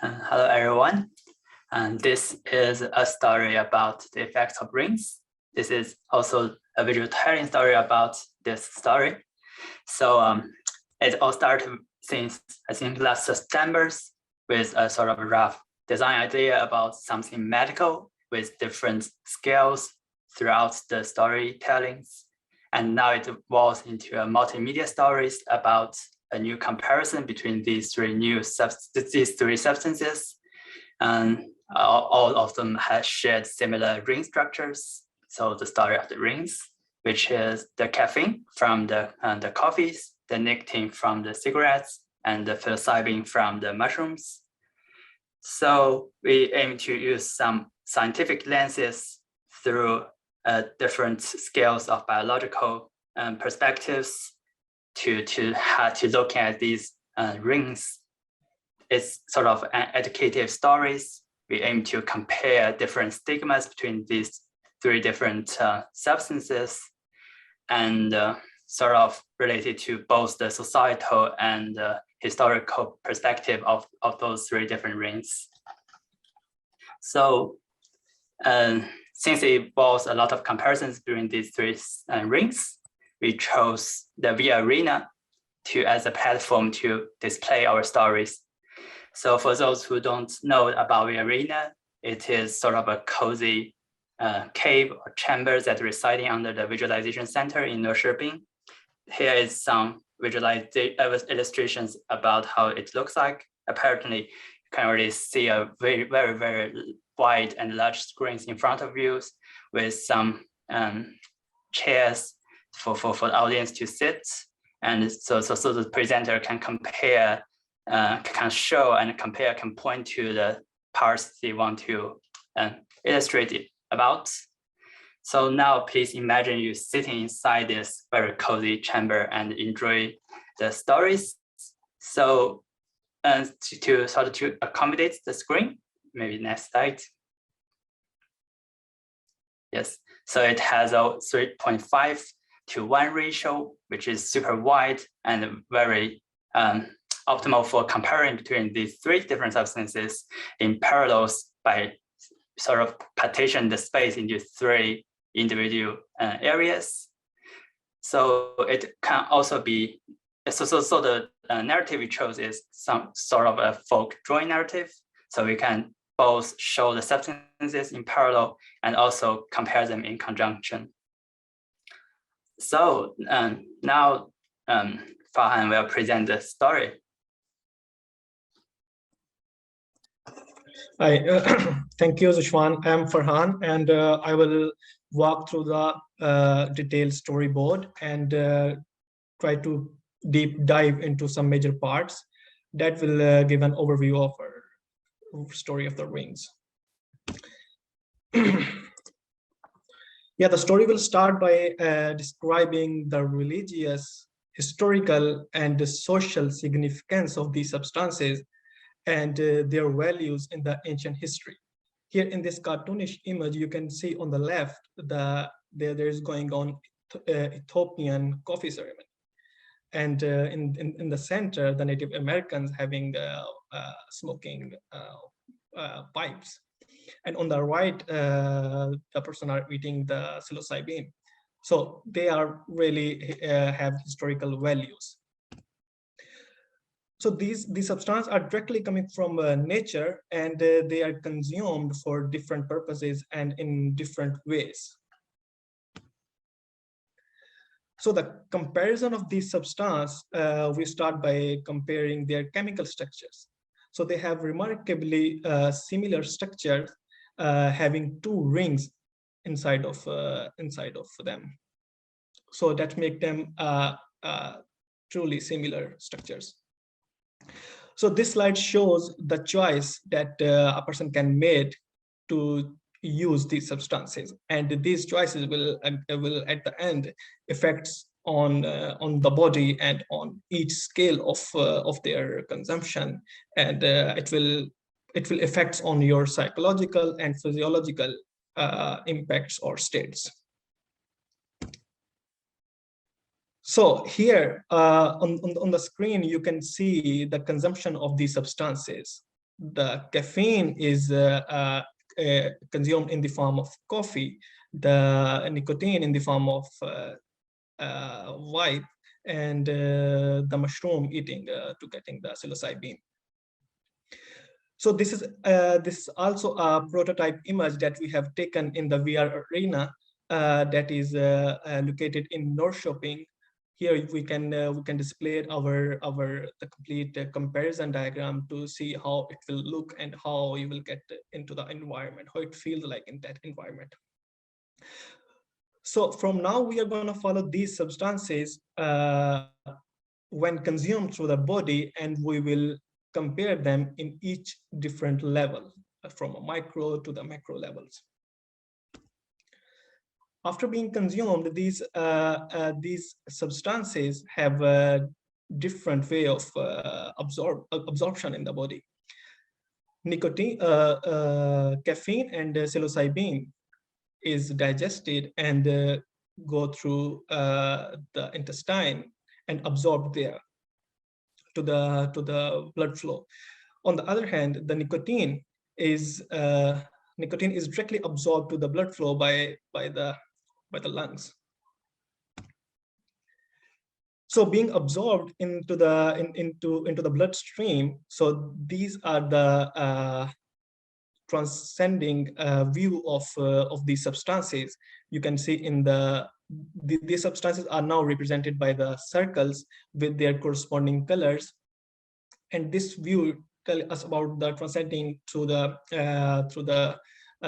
Hello, everyone. This is a story about the effects of rings. This is also a visual telling story about this story. So it all started since, I think, last September with a sort of rough design idea about something medical with different scales throughout the storytellings. And now it evolves into a multimedia stories about a new comparison between these three substances. And all of them have shared similar ring structures. So the story of the rings, which is the caffeine from the coffees, the nicotine from the cigarettes, and the psilocybin from the mushrooms. So we aim to use some scientific lenses through different scales of biological perspectives to look at these rings. It's sort of an educative stories. We aim to compare different stigmas between these three different substances and sort of related to both the societal and historical perspective of those three different rings. So since it involves a lot of comparisons between these three rings, we chose the V Arena as a platform to display our stories. So for those who don't know about the arena, it is sort of a cozy cave or chamber that's residing under the visualization center in Norrköping. Here is some illustrations about how it looks like. Apparently, you can already see a very, very, very wide and large screens in front of you with some chairs for the audience to sit. And so the presenter can compare, can show and compare, can point to the parts they want to illustrate it about. So now please imagine you sitting inside this very cozy chamber and enjoy the stories. So to accommodate the screen, maybe next slide. Yes, so it has a 3.5:1 ratio, which is super wide and very optimal for comparing between these three different substances in parallels by sort of partition the space into three individual areas. So it can also be, so the narrative we chose is some sort of a folk drawing narrative. So we can both show the substances in parallel and also compare them in conjunction. So now Farhan will present the story. Hi, thank you, Zhuang. I'm Farhan, and I will walk through the detailed storyboard and try to deep dive into some major parts that will give an overview of our story of the rings. Yeah, the story will start by describing the religious, historical, and the social significance of these substances and their values in the ancient history. Here in this cartoonish image, you can see on the left there is going on Ethiopian coffee ceremony, and in the center, the Native Americans having smoking pipes, and on the right, the person are eating the psilocybin. So they are really have historical values. So these substances are directly coming from nature, and they are consumed for different purposes and in different ways. So the comparison of these substances, we start by comparing their chemical structures. So they have remarkably similar structures, having two rings inside of them. So that make them truly similar structures. So this slide shows the choice that a person can make to use these substances, and these choices will at the end affects on the body and on each scale of their consumption, and it will affect on your psychological and physiological impacts or states. So here on the screen, you can see the consumption of these substances. the caffeine is consumed in the form of coffee, the nicotine in the form of vape, and the mushroom eating to getting the psilocybin. So this is also a prototype image that we have taken in the VR arena that is located in Norrköping. Here we can display the complete comparison diagram to see how it will look and how you will get into the environment, how it feels like in that environment. So from now we are going to follow these substances when consumed through the body, and we will compare them in each different level, from a micro to the macro levels. After being consumed, these substances have a different way of absorption in the body. Nicotine, caffeine, and psilocybin is digested and go through the intestine and absorbed there to the blood flow. On the other hand, the nicotine is directly absorbed to the blood flow by the lungs. So being absorbed into the bloodstream. So these are the transcending view of these substances. You can see in these substances are now represented by the circles with their corresponding colors, and this view tells us about the transcending through the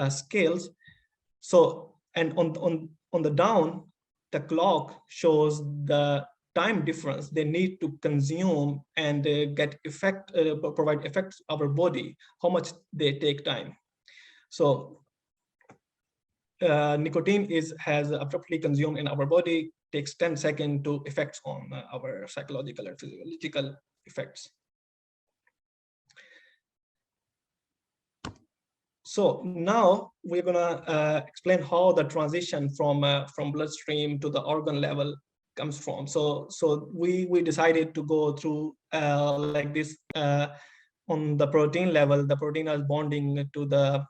scales. So, and on the down, the clock shows the time difference they need to consume and get provide effects to our body, how much they take time. So nicotine has abruptly consumed in our body, takes 10 seconds to effects on our psychological or physiological effects. So now we're gonna explain how the transition from bloodstream to the organ level comes from. So we decided to go through like this. On the protein level, the protein is bonding to the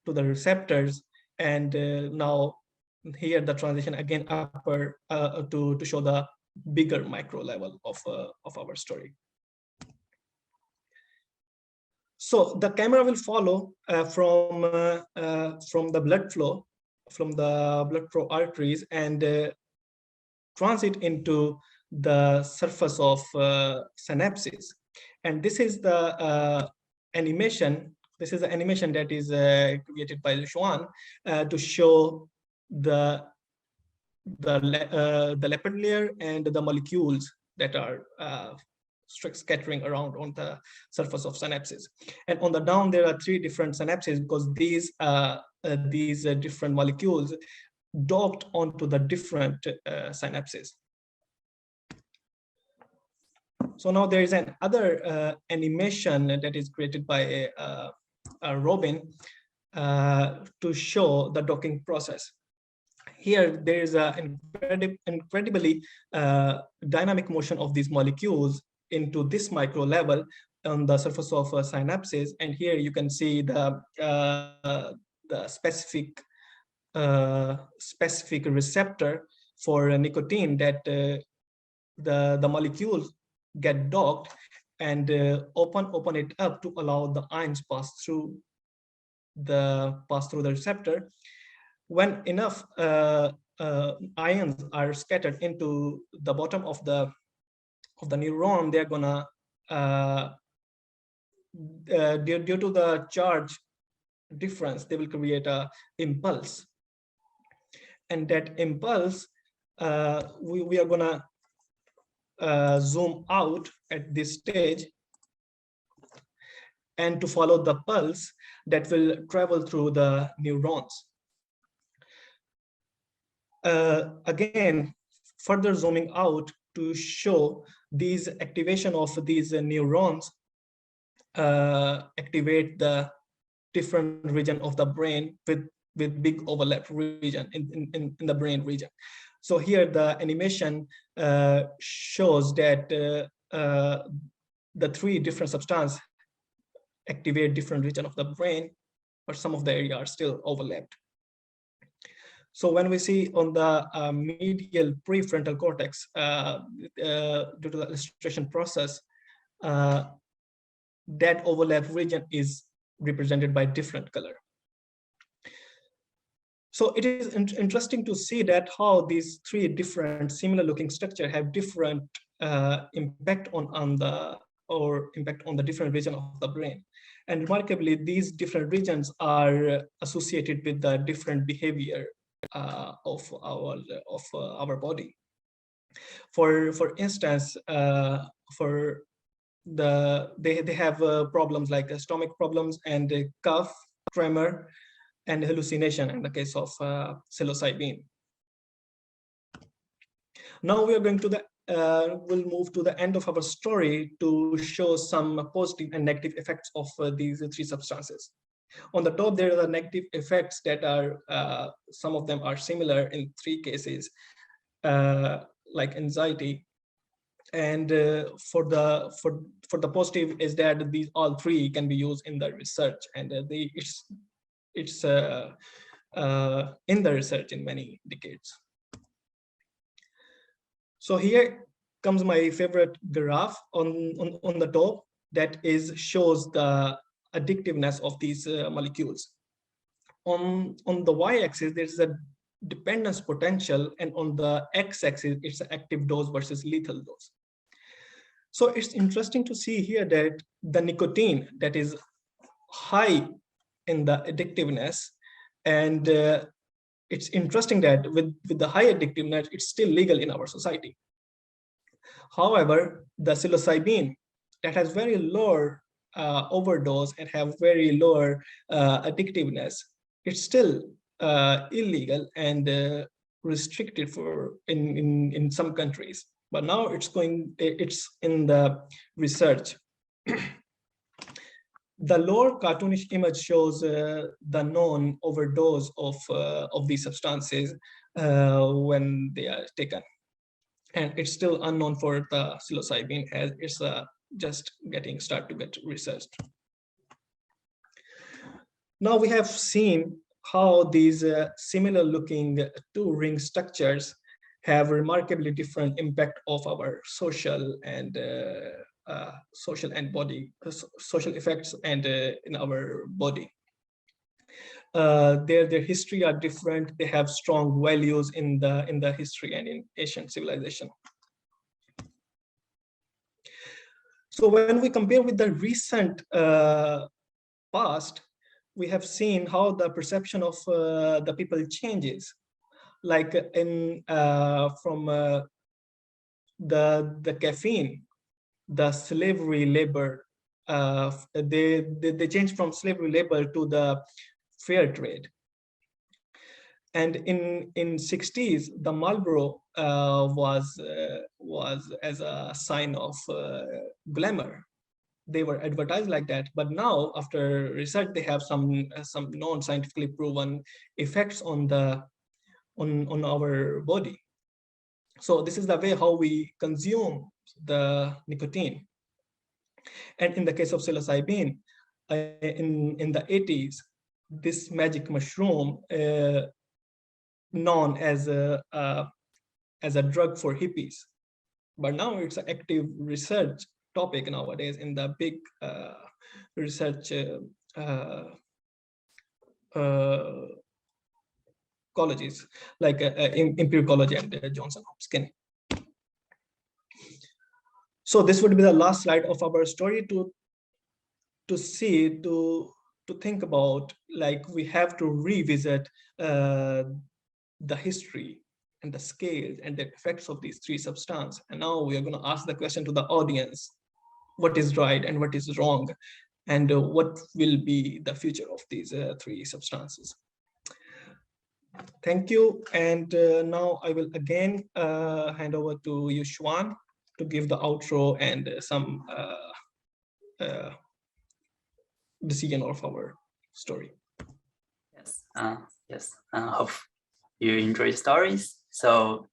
receptors, and now here the transition again upper to show the bigger micro level of our story. So the camera will follow from the blood flow, arteries, and transit into the surface of synapses. And this is the animation. This is the animation that is created by Yuxuan to show the lipid layer and the molecules that are scattering around on the surface of synapses. And on the down, there are 3 different synapses, because these different molecules docked onto the different synapses. So now there is another animation that is created by Robin to show the docking process. Here there is an incredibly dynamic motion of these molecules into this micro level on the surface of synapses, and here you can see the specific receptor for nicotine that the molecules get docked and open it up to allow the ions pass through the receptor. When enough ions are scattered into the bottom of the neuron, they're gonna due to the charge difference, they will create a impulse, and that impulse we are gonna zoom out at this stage, and to follow the pulse that will travel through the neurons. Again, further zooming out to show these activation of these neurons activate the different region of the brain with big overlap region in the brain region. So here the animation shows that the 3 different substances activate different region of the brain, but some of the area are still overlapped. So when we see on the medial prefrontal cortex, due to the illustration process, that overlap region is represented by different color. So it is interesting to see that how these three different similar looking structure have different impact on the different region of the brain. And remarkably, these different regions are associated with the different behavior of our body. For instance, they have problems like stomach problems and cough, tremor, and hallucination in the case of psilocybin. Now we are going to we'll move to the end of our story to show some positive and negative effects of these three substances. On the top, there are the negative effects that are, some of them are similar in three cases, like anxiety. And for the positive is that these all three can be used in the research, and it's in the research in many decades. So here comes my favorite graph on the top that shows the addictiveness of these molecules. On the y-axis, there's a dependence potential, and on the x-axis, it's an active dose versus lethal dose. So it's interesting to see here that the nicotine that is high in the addictiveness, and it's interesting that with the high addictiveness, it's still legal in our society. However, the psilocybin that has very lower overdose and have very lower addictiveness, it's still illegal and restricted in some countries. But now it's in the research. The lower cartoonish image shows the known overdose of these substances when they are taken, and it's still unknown for the psilocybin, as it's just start to get researched. Now we have seen how these similar looking two ring structures have remarkably different impact of our social effects and in our body. Their history are different. They have strong values in the history and in Asian civilization. So when we compare with the recent past, we have seen how the perception of the people changes. Like from the caffeine, the slavery labor, they changed from slavery labor to the fair trade. And in 60s, the Marlboro was as a sign of glamour. They were advertised like that, but now after research, they have some non-scientifically proven effects on our body. So this is the way how we consume the nicotine. And in the case of psilocybin, in the 80s, this magic mushroom, known as a drug for hippies, but now it's an active research topic nowadays in the big research colleges like Imperial College and Johnson Hopkins. So this would be the last slide of our story to think about, like we have to revisit the history and the scales and the effects of these three substances. And now we are going to ask the question to the audience: what is right and what is wrong, and what will be the future of these three substances? Thank you. And now I will again hand over to Yuxuan to give the outro and some decision of our story. Yes. Hope you enjoy the stories. So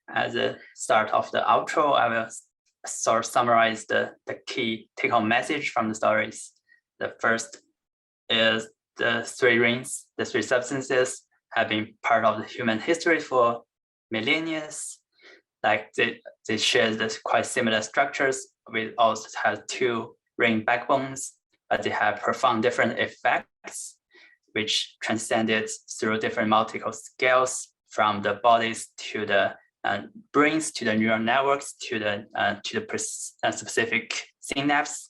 as a start of the outro, I will sort of summarize the key take-home message from the stories. The first is the three rings. The three substances have been part of the human history for millennia. Like they share this quite similar structures. We also have two ring backbones, but they have profound different effects, which transcended through different multiple scales, from the bodies to the brains, to the neural networks, to the specific synapse.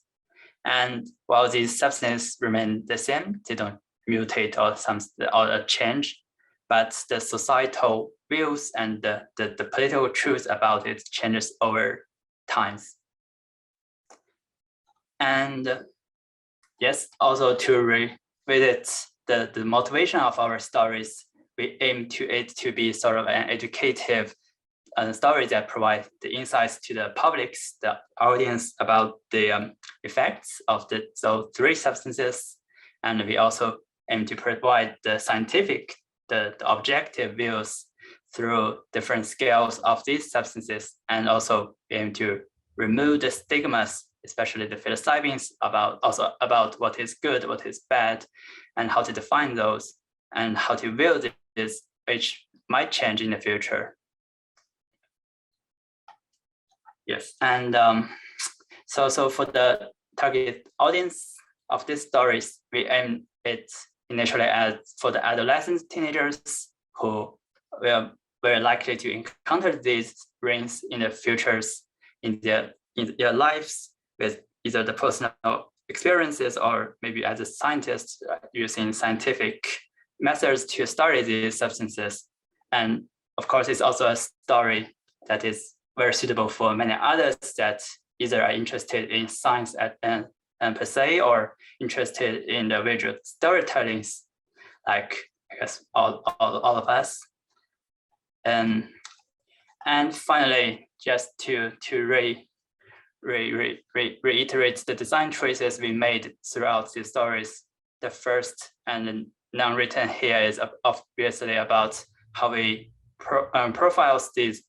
And while these substances remain the same, they don't mutate or change, but the societal views and the political truth about it changes over time. And yes, also to revisit the motivation of our stories, we aim to it to be sort of an educative story that provide the insights to the public, the audience, about the effects of those three substances. And we also aim to provide the scientific, the objective views through different scales of these substances, and also aim to remove the stigmas, especially the psilocybins, about what is good, what is bad, and how to define those, and how to view this, which might change in the future. Yes, and so for the target audience of these stories, we aim it initially for the adolescents, teenagers who will very likely to encounter these rings in the futures in their lives, with either the personal experiences or maybe as a scientist using scientific methods to study these substances. And of course, it's also a story that is very suitable for many others that either are interested in science per se, or interested in the visual storytellings, like I guess all of us. And finally, just to reiterate the design choices we made throughout the stories. The first and non-written here is obviously about how we profiles these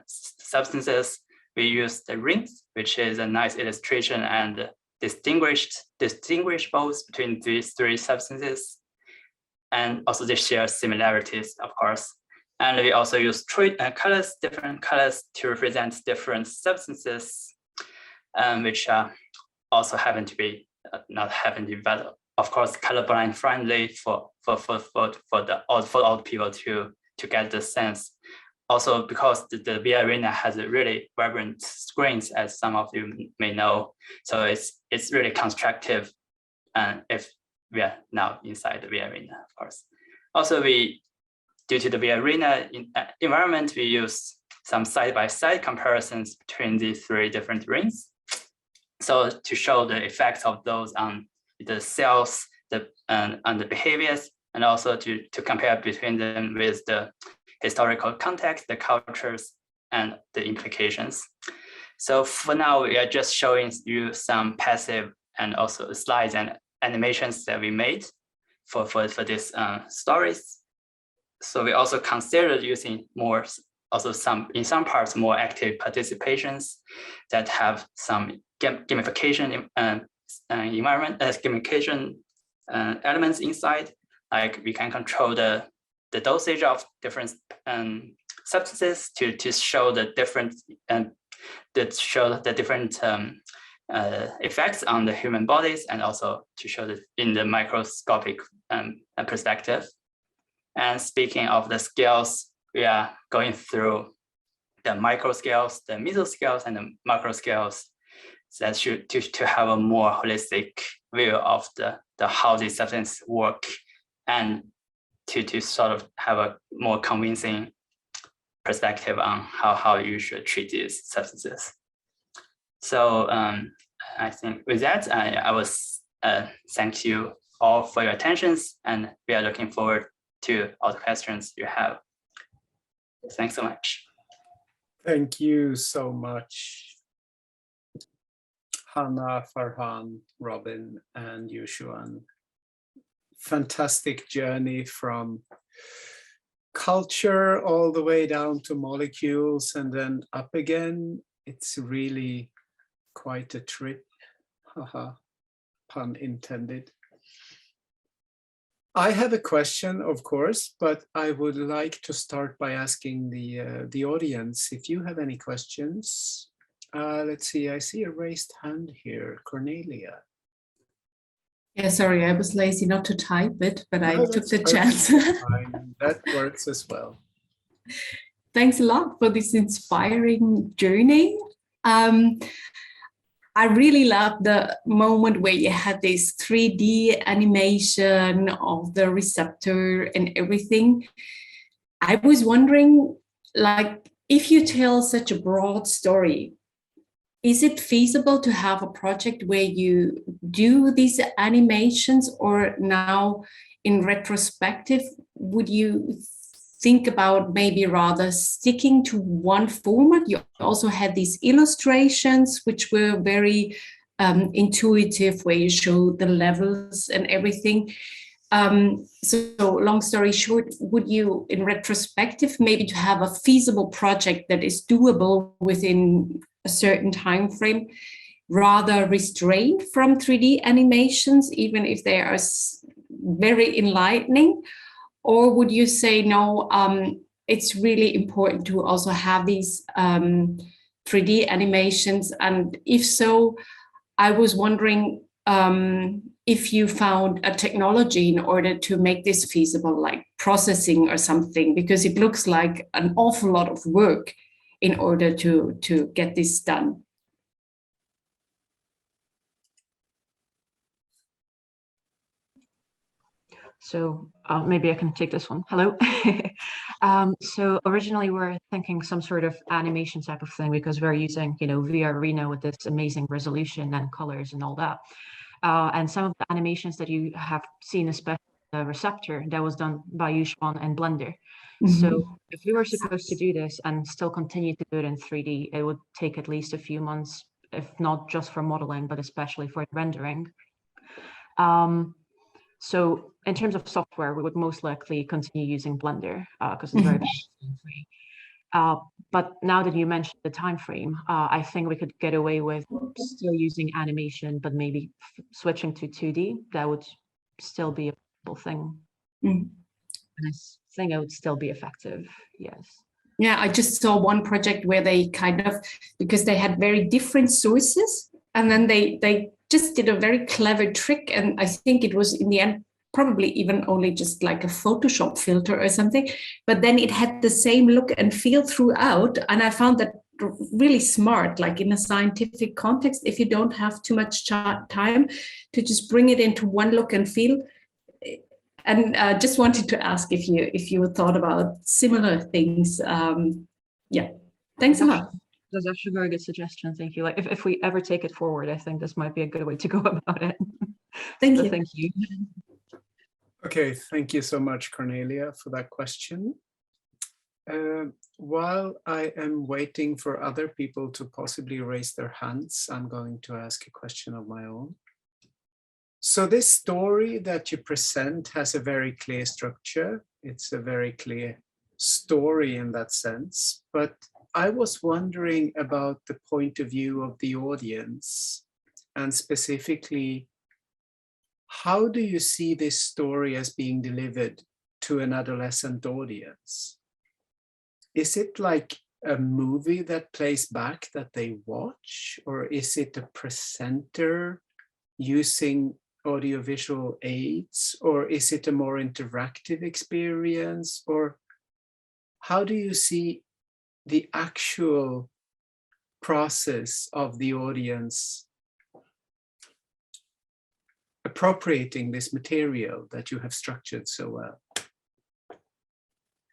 substances. We use the rings, which is a nice illustration and distinguishables between these three substances. And also they share similarities, of course. And we also use different colors to represent different substances, which also happen to be but of course colorblind friendly for all people to get the sense. Also, because the VR arena has a really vibrant screens, as some of you may know, so it's really constructive. And if we are now inside the VR arena, of course. Also, due to the VR arena environment, we use some side-by-side comparisons between these three different rings. So to show the effects of those on the cells, on the behaviors, and also to compare between them with the historical context, the cultures, and the implications. So for now, we are just showing you some passive and also slides and animations that we made for these stories. So we also considered using in some parts, more active participations that have some gamification gamification elements inside. Like we can control the dosage of different substances to show the different effects on the human bodies, and also to show that in the microscopic perspective. And speaking of the scales, we are going through the micro scales, the meso scales, and the macro scales, that should to have a more holistic view of the how these substances work, and to sort of have a more convincing perspective on how you should treat these substances. So I think with that, I will thank you all for your attentions, and we are looking forward to all the questions you have. Thanks so much. Thank you so much, Hana, Farhan, Robin, and Yuxuan. Fantastic journey from culture all the way down to molecules and then up again. It's really quite a trip. pun intended. I have a question, of course, but I would like to start by asking the audience if you have any questions. Let's see, I see a raised hand here, Cornelia. Yeah, sorry, I was lazy not to type it, but I took the chance. Fine. That works as well. Thanks a lot for this inspiring journey. I really love the moment where you had this 3D animation of the receptor and everything. I was wondering, like, if you tell such a broad story, is it feasible to have a project where you do these animations, or now in retrospective, would you think about maybe rather sticking to one format? You also had these illustrations, which were very intuitive, where you showed the levels and everything. So long story short, would you, in retrospective, maybe to have a feasible project that is doable within a certain time frame, rather restrained from 3D animations, even if they are very enlightening? Or would you say, no, it's really important to also have these 3D animations? And if so, I was wondering if you found a technology in order to make this feasible, like processing or something, because it looks like an awful lot of work in order to get this done. So maybe I can take this one. Hello. So originally we're thinking some sort of animation type of thing, because we're using, VR Arena with this amazing resolution and colors and all that. And some of the animations that you have seen, especially the receptor, that was done by Yuxuan and Blender. Mm-hmm. So if we were supposed to do this and still continue to do it in 3D, it would take at least a few months, if not just for modeling, but especially for rendering. So in terms of software, we would most likely continue using Blender because it's very free. But now that you mentioned the time frame, I think we could get away with still using animation, but maybe switching to 2D. That would still be a possible thing. And I think it would still be effective. Yes. Yeah, I just saw one project where they kind of, because they had very different sources, and then they just did a very clever trick. And I think it was in the end probably even only just like a Photoshop filter or something, but then it had the same look and feel throughout. And I found that really smart, like in a scientific context, if you don't have too much time to just bring it into one look and feel. And just wanted to ask if you thought about similar things. Yeah, thanks a lot. That's actually a very good suggestion. Thank you. Like if we ever take it forward, I think this might be a good way to go about it. Thank you. Thank you. Okay, thank you so much, Cornelia, for that question. While I am waiting for other people to possibly raise their hands, I'm going to ask a question of my own. So this story that you present has a very clear structure. It's a very clear story in that sense, but I was wondering about the point of view of the audience, and specifically, how do you see this story as being delivered to an adolescent audience? Is it like a movie that plays back that they watch, or is it a presenter using audiovisual aids, or is it a more interactive experience, or how do you see the actual process of the audience appropriating this material that you have structured so well?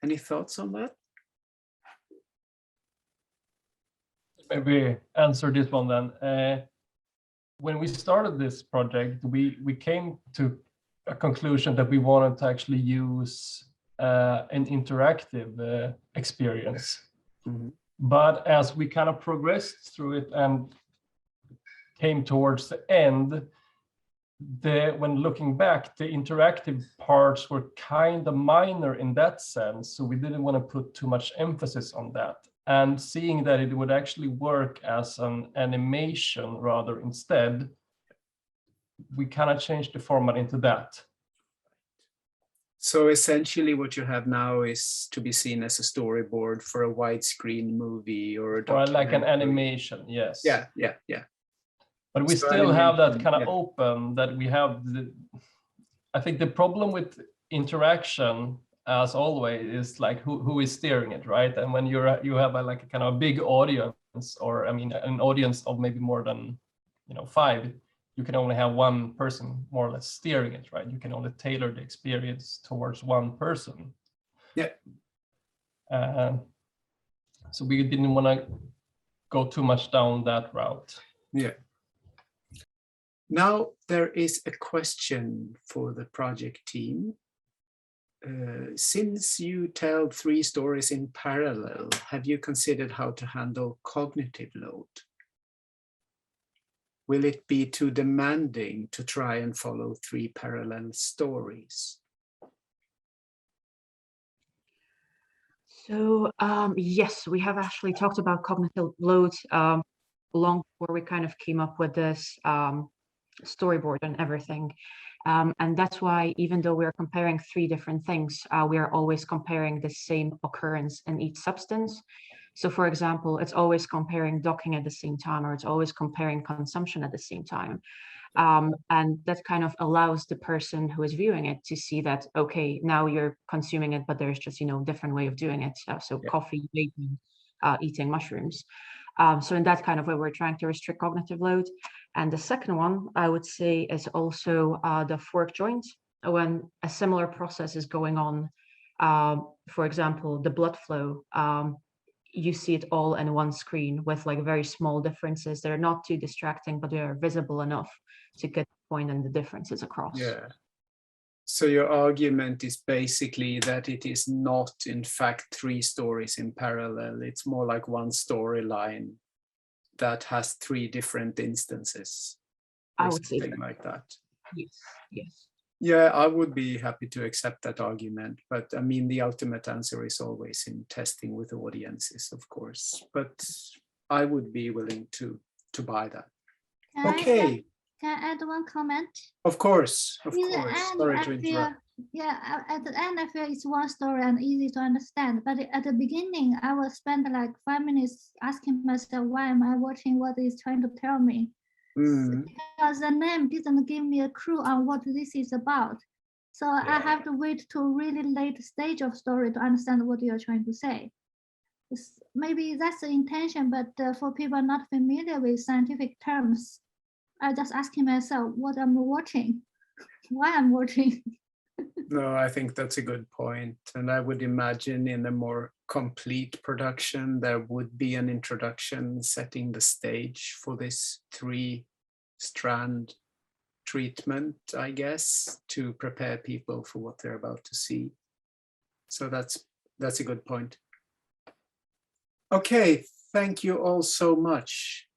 Any thoughts on that? Maybe answer this one then. When we started this project, we came to a conclusion that we wanted to actually use an interactive experience. Mm-hmm. But as we kind of progressed through it and came towards the end, when looking back, the interactive parts were kind of minor in that sense. So we didn't want to put too much emphasis on that. And seeing that it would actually work as an animation rather instead, we cannot change the format into that. So essentially what you have now is to be seen as a storyboard for a widescreen movie or a Or like an documentary. animation, yes. Yeah. But we So still have that animation, kind of yeah. open, that we have I think the problem with interaction, as always, is like who is steering it, right? And when you have like a kind of big audience, or I mean an audience of maybe more than 5, you can only have one person more or less steering it, right? You can only tailor the experience towards one person. Yeah. So we didn't want to go too much down that route. Yeah. Now there is a question for the project team. Since you tell 3 stories in parallel, have you considered how to handle cognitive load? Will it be too demanding to try and follow 3 parallel stories? So yes, we have actually talked about cognitive load long before we kind of came up with this storyboard and everything. And that's why, even though we're comparing 3 different things, we are always comparing the same occurrence in each substance. So for example, it's always comparing docking at the same time, or it's always comparing consumption at the same time. And that kind of allows the person who is viewing it to see that, okay, now you're consuming it, but there's just, different way of doing it. So Yeah. coffee, vaping, eating mushrooms. So in that kind of way, we're trying to restrict cognitive load. And the second one, I would say, is also the fork joint. When a similar process is going on, for example, the blood flow, you see it all in one screen with like very small differences. They're not too distracting, but they are visible enough to get the point and the differences across. Yeah. So your argument is basically that it is not, in fact, 3 stories in parallel. It's more like one storyline that has 3 different instances. I would say something like that. Yes. Yeah, I would be happy to accept that argument, but I mean, the ultimate answer is always in testing with audiences, of course. But I would be willing to buy that. Okay. Can I add one comment? Of course. Sorry to interrupt. At the end, I feel it's one story and easy to understand. But at the beginning, I will spend like 5 minutes asking myself, why am I watching what it's trying to tell me? Because the name didn't give me a clue on what this is about. So I have to wait to really late stage of story to understand what you're trying to say. Maybe that's the intention, but for people not familiar with scientific terms, I just asking myself what I'm watching, why I'm watching. No, I think that's a good point. And I would imagine in a more complete production, there would be an introduction setting the stage for this 3-strand treatment, I guess, to prepare people for what they're about to see. So that's a good point. Okay, thank you all so much.